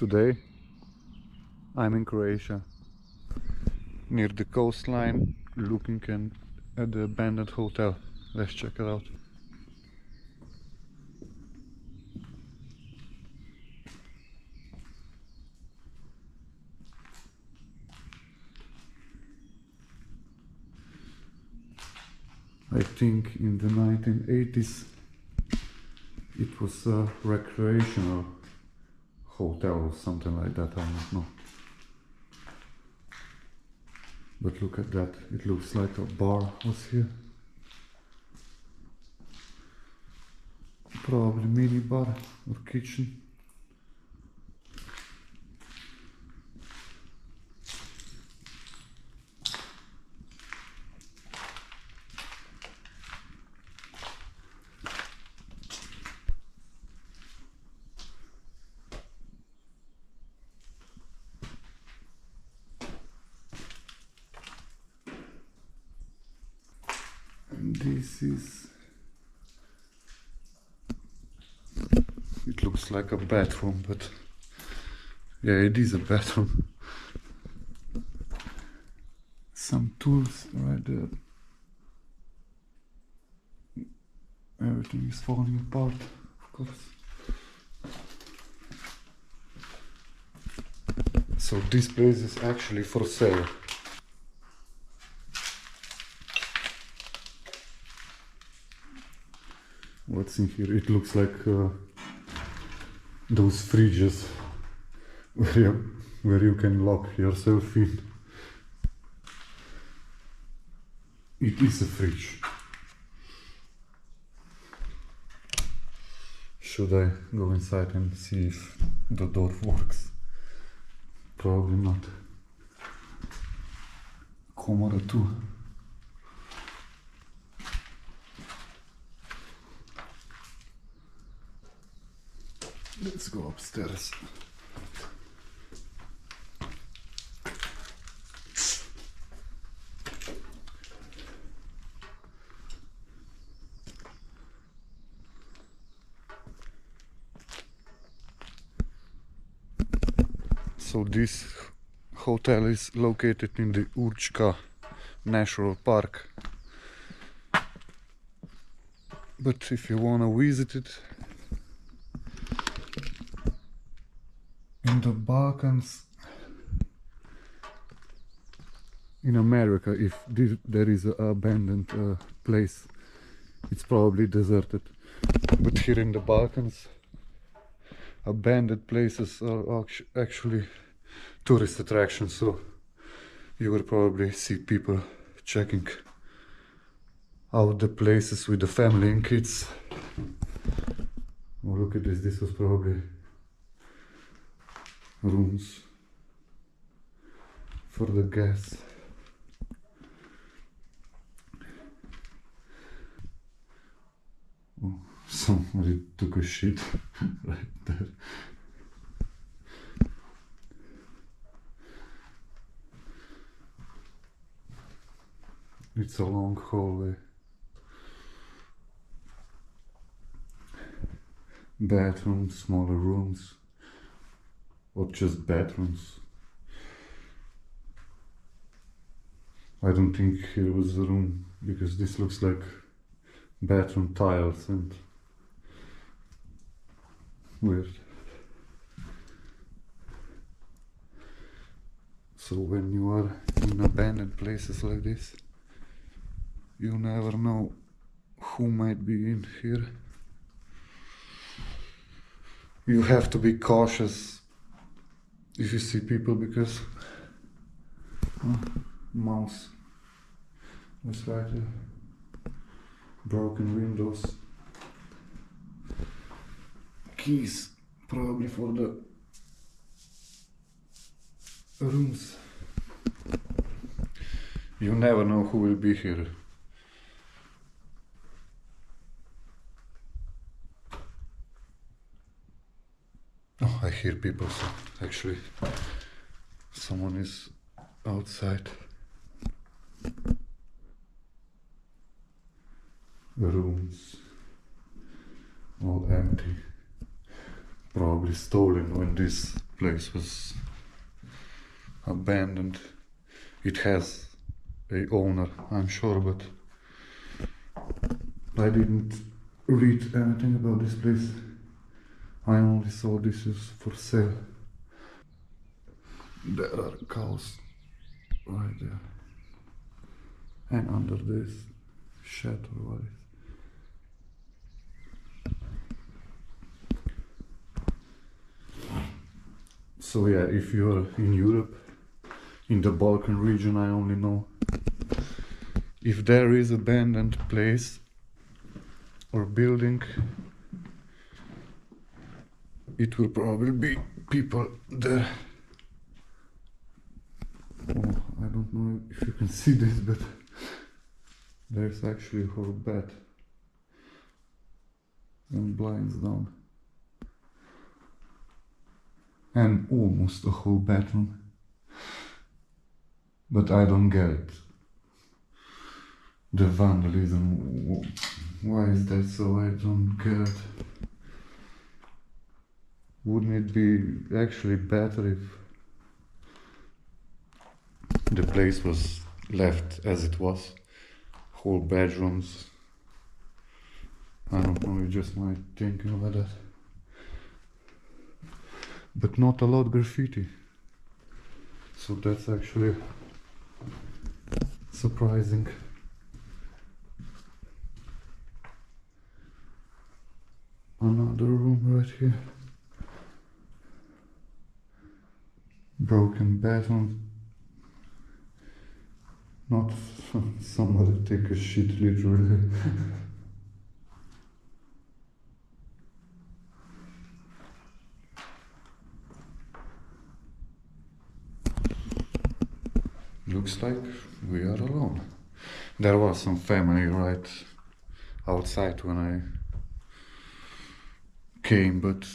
Today I'm in Croatia, near the coastline, looking at the abandoned hotel. Let's check it out. I think in the 1980s it was a recreational hotel or something like that, I don't know. But look at that, it looks like a bar was here. Probably mini bar or kitchen. And this is, it looks like a bathroom, but yeah, it is a bathroom. Some tools right there. Everything is falling apart, of course. So this place is actually for sale. What's in here? It looks like those fridges where you can lock yourself in. It is a fridge. Should I go inside and see if the door works? Probably not. Komora too. Let's go upstairs. So this hotel is located in the Učka National Park. But if you want to visit it, in the Balkans, in America, if there is an abandoned place, it's probably deserted. But here in the Balkans, abandoned places are actually tourist attractions, so you will probably see people checking out the places with the family and kids. Oh, look at this, this was probably rooms for the guests. Oh, somebody took a shit right there. It's a long hallway. Bathrooms, smaller rooms, or just bathrooms. I don't think here was a room, because this looks like bathroom tiles and weird. So when you are in abandoned places like this, you never know who might be in here. You have to be cautious if you see people, because mouse was right there. Broken windows. Keys, probably for the rooms. You never know who will be here. Oh, I hear people, so actually someone is outside. The rooms all empty, probably stolen when this place was abandoned. It has a owner, I'm sure, but I didn't read anything about this place. I only saw this is for sale. There are cows right there. And under this shed or what is. So yeah, if you're in Europe, in the Balkan region, I only know if there is abandoned place or building, it will probably be people there. Oh, I don't know if you can see this, but there's actually a whole bed and blinds down. And almost a whole bedroom. But I don't get it. The vandalism, why is that so? I don't get it. Wouldn't it be actually better if the place was left as it was? Whole bedrooms. I don't know, it's just my thinking about that. But not a lot graffiti. So that's actually surprising. Another room right here. Broken bathroom. Not somebody take a shit literally. Looks like we are alone. There was some family right outside when I came, but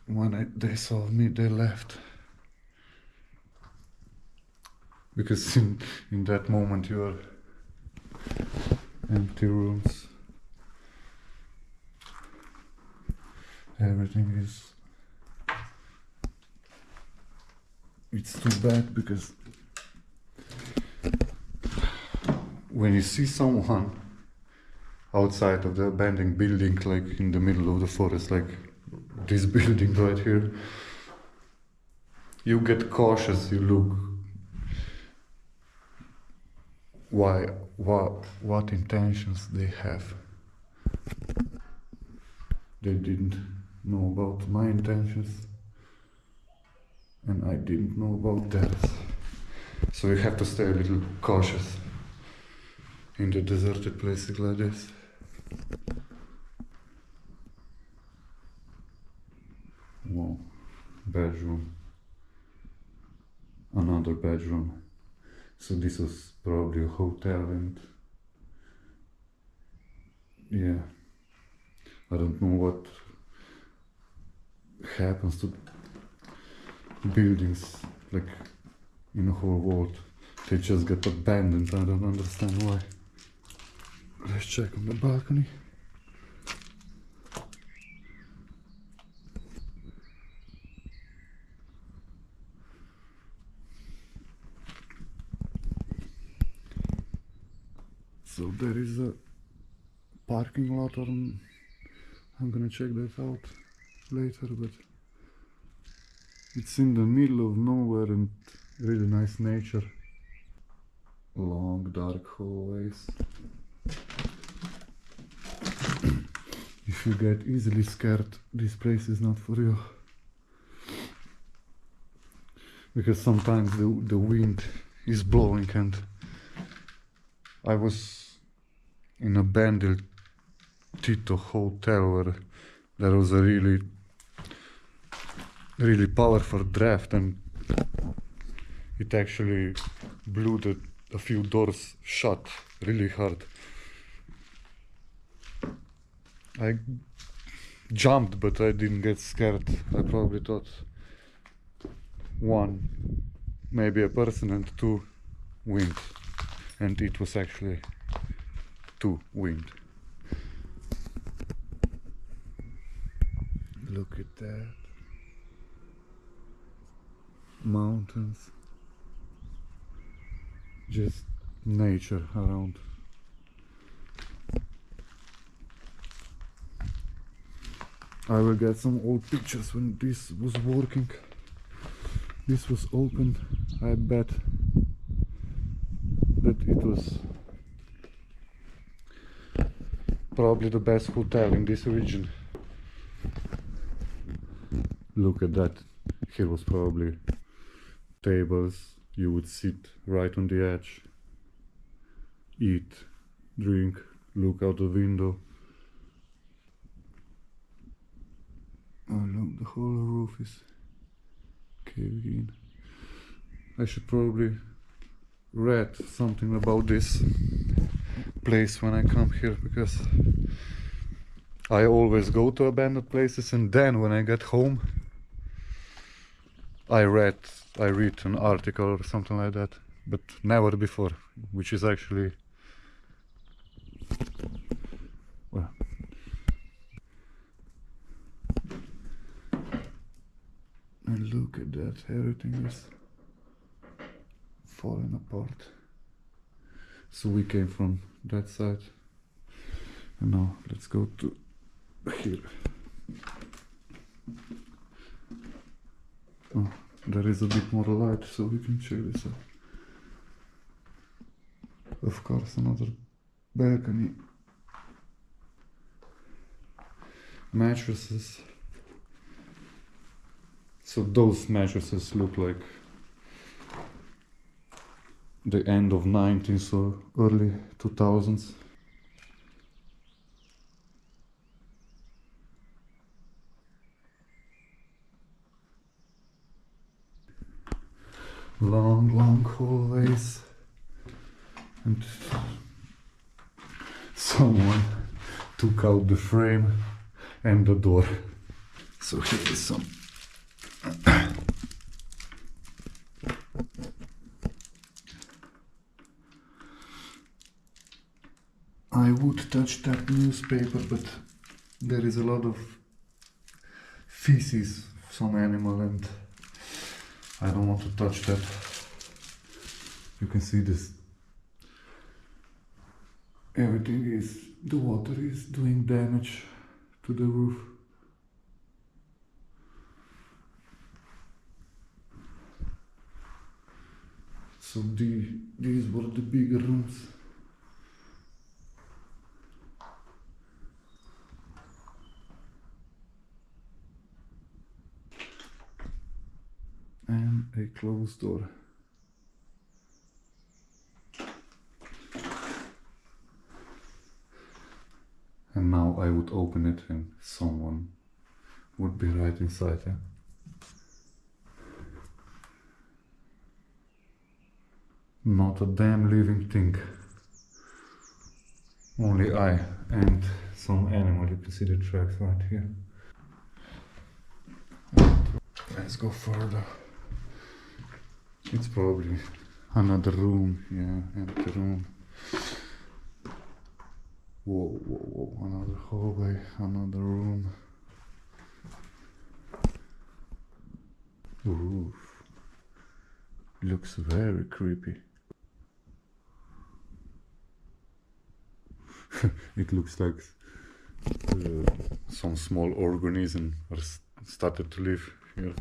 when they saw me, they left. Because in that moment you are empty rooms. Everything is... It's too bad because when you see someone outside of the abandoned building, like in the middle of the forest, like this building right here, you get cautious, you look what intentions they have. They didn't know about my intentions and I didn't know about theirs. So you have to stay a little cautious in the deserted places like this. Wow, bedroom, another bedroom. So this was probably a hotel and yeah, I don't know what happens to buildings like in the whole world. They just get abandoned, I don't understand why. Let's check on the balcony. So there is a parking lot, or I'm gonna check that out later, but it's in the middle of nowhere and really nice nature. Long dark hallways. If you get easily scared, this place is not for you. Because sometimes the wind is blowing, and I was in a abandoned Tito hotel where there was a really powerful draft, and it actually blew a few doors shut really hard. I jumped, but I didn't get scared. I probably thought one, maybe a person, and two, wind. And it was actually two, wind. Look at that. Mountains. Just nature around. I will get some old pictures when this was working. This was open. I bet that it was probably the best hotel in this region. Look at that. Here was probably tables. You would sit right on the edge, eat, drink, look out the window. Oh look, the whole roof is caving in. I should probably read something about this place when I come here, because I always go to abandoned places and then when I get home I read an article or something like that, but never before, which is actually, well, and look at that, everything is falling apart. So we came from that side, and now let's go to here. Oh, there is a bit more light, so we can check this out. Of course, another balcony. Mattresses. So those mattresses look like the end of 19th or early 2000s. Long hallways, and someone took out the frame and the door. So here is some I would touch that newspaper, but there is a lot of feces of some animal and I don't want to touch that. You can see this. Everything is, the water is doing damage to the roof. So these were the bigger rooms. And a closed door. And now I would open it and someone would be right inside, yeah? Not a damn living thing. Only I and some animal. You can see the tracks right here. Let's go further. It's probably another room, yeah, empty room. Whoa, another hallway, another room. Ooh, looks very creepy. It looks like some small organism started to live here.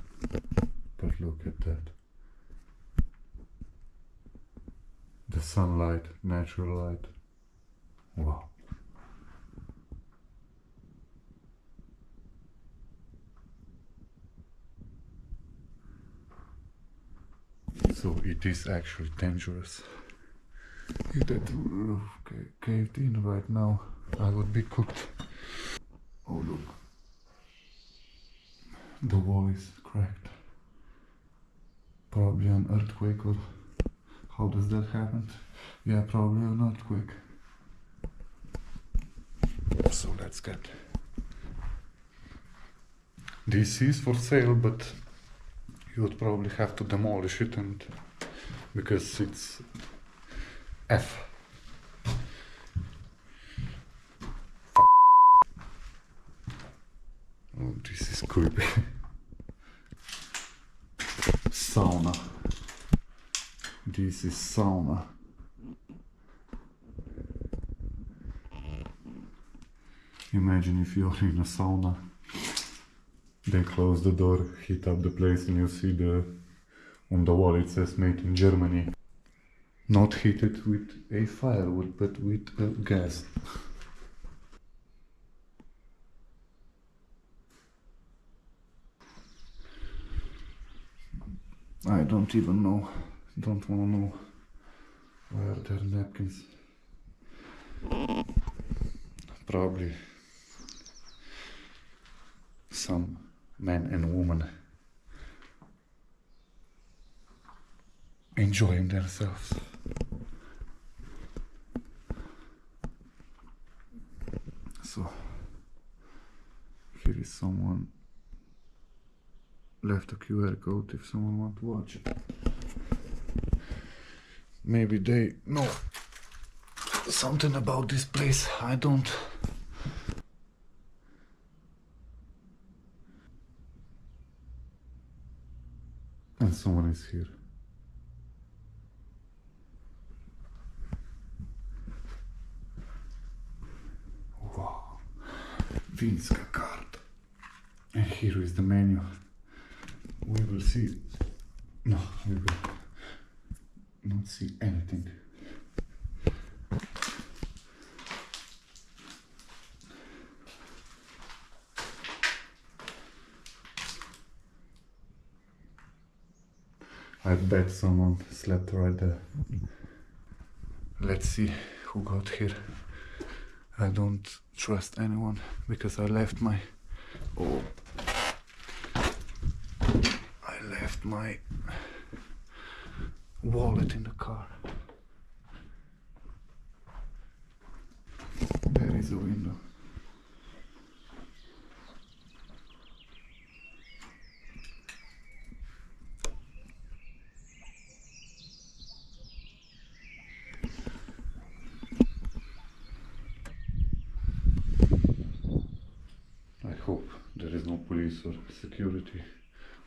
But look at that. The sunlight, natural light. Wow. So it is actually dangerous. If that roof caved in right now, I would be cooked. Oh look. The wall is cracked. Probably an earthquake, or how does that happen? Yeah, probably an earthquake. So let's get. This is for sale, but you would probably have to demolish it, and because it's F. Oh, this is creepy. Sauna. This is sauna. Imagine if you're in a sauna, they close the door, heat up the place, and you see on the wall it says made in Germany. Not heated with a firewood, but with a gas. I don't even know, don't want to know where are their napkins. Probably some man and woman enjoying themselves. So here is someone left a QR code if someone wants to watch it. Maybe they know something about this place, I don't. And someone is here. Wow, Vinska card. And here is the menu. We will see. No, we will not see anything. I bet someone slept right there. Let's see who got here. I don't trust anyone because I left my... Oh. I left my wallet in the car. There is a window. I hope there is no police or security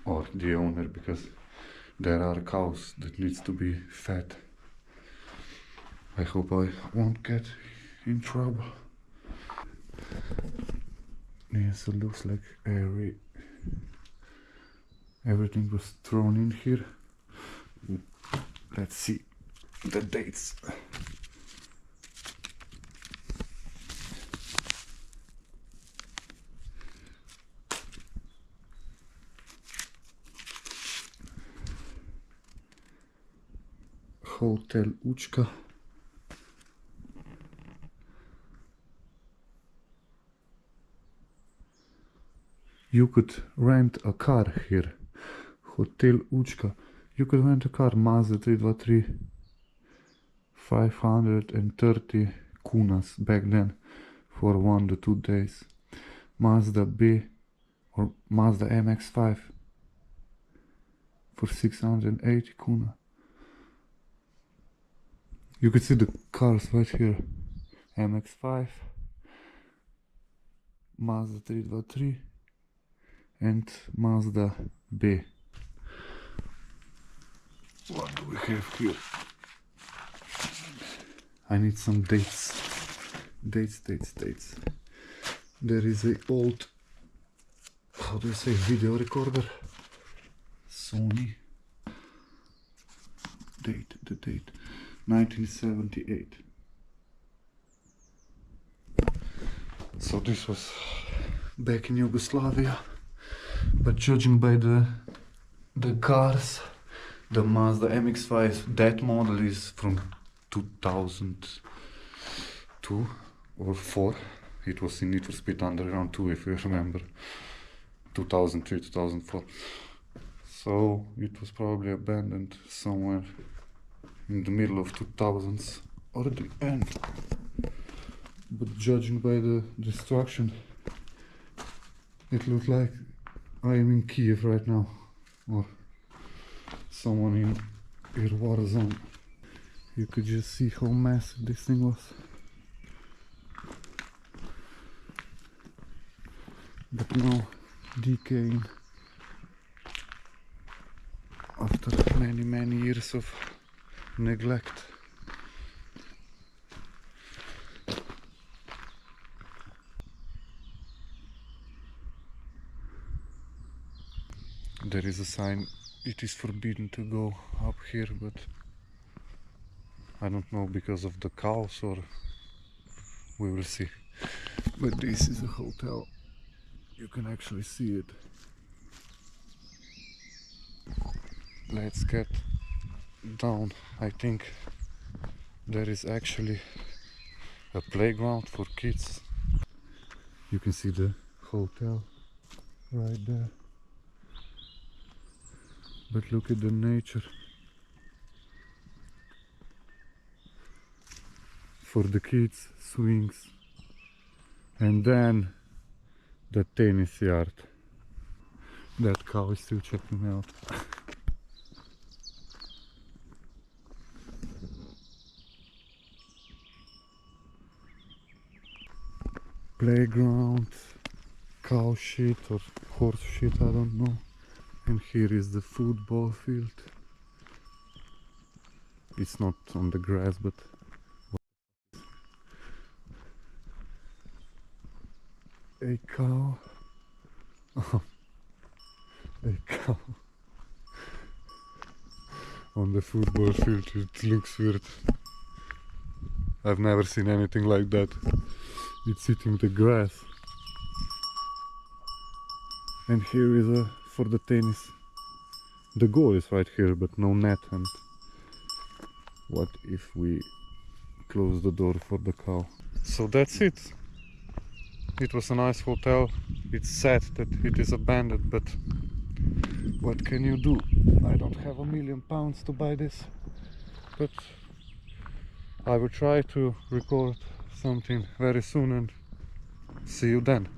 or the owner, because there are cows that needs to be fed. I hope I won't get in trouble. Yes, it looks like everything was thrown in here. Let's see the dates. Hotel Učka. You could rent a car here. Hotel Učka. You could rent a car, Mazda 323, 530 kunas back then for 1 to 2 days. Mazda B or Mazda MX-5 for 680 kuna. You could see the cars right here. MX-5, Mazda 323 and Mazda B. What do we have here? I need some dates. Dates. There is a old, how do you say, video recorder. Sony. The date. 1978. So this was back in Yugoslavia, but judging by the cars, the Mazda MX-5, that model is from 2002 or 4. It was in Need for Speed Underground 2, if you remember. 2003, 2004. So it was probably abandoned somewhere in the middle of 2000s or at the end. But judging by the destruction, it looks like I am in Kiev right now, or someone in a war zone. You could just see how massive this thing was. But now decaying. after many years of neglect. There is a sign, it is forbidden to go up here, but I don't know, because of the cows, or we will see. But this is a hotel, you can actually see it. Let's get down. I think there is actually a playground for kids. You can see the hotel right there. But look at the nature. For the kids, swings. And then the tennis yard. That cow is still checking out. Playground, cow shit or horse shit, I don't know. And here is the football field. It's not on the grass, but a cow. Oh, a cow on the football field. It looks weird. I've never seen anything like that. It's eating the grass. And here is for the tennis. The goal is right here, but no net. And what if we close the door for the cow? So that's it. It was a nice hotel. It's sad that it is abandoned, but what can you do? I don't have £1 million to buy this, but I will try to record something very soon, and see you then.